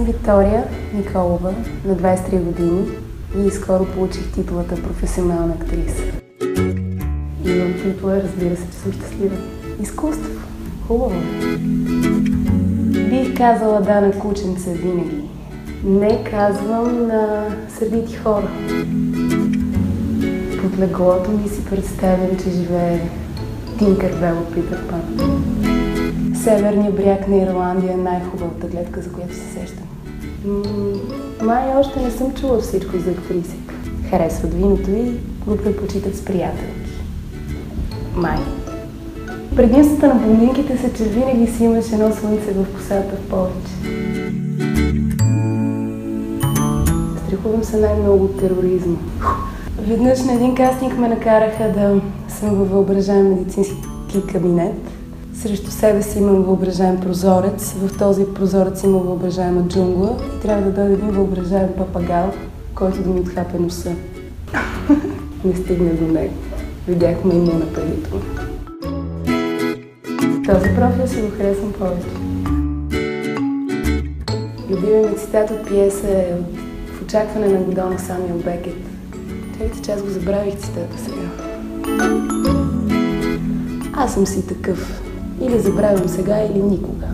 съм Виктория Николова, на 23 години и скоро получих титулата професионална актриса. Имам титла, разбира се, че съм щастлива. Изкуство. Хубаво. Бих казала да на кученца винаги. Не казвам на сърдити хора. Под леглото ми си представям, че живее Тинкърбел от Питър Пан. Северният бряг на Ирландия е най-хубавата гледка, за която се сещам. Май още не съм чула всичко за актрисика. Харесват виното и го предпочитат с приятелки. Май. Предимствата на блондинките са, че винаги си имаш едно слънце в косата в повече. Страхувам се най-много от тероризма. Веднъж на един кастинг ме накараха да съм във въображаем медицински кабинет. Срещу себе си имам въображаем прозорец, в този прозорец има въображаема джунгла и трябва да дойде един въображаем папагал, който да ми отхапе носа. Не стигна до него. Видях маймуна преди това. Този профил си го харесвам повече. Любимият ми цитат от пиеса е В очакване на Годо на Самюел Бекет. Чакайте, че аз го забравих цитата сега. Аз съм си такъв. Или забравям сега, или никога.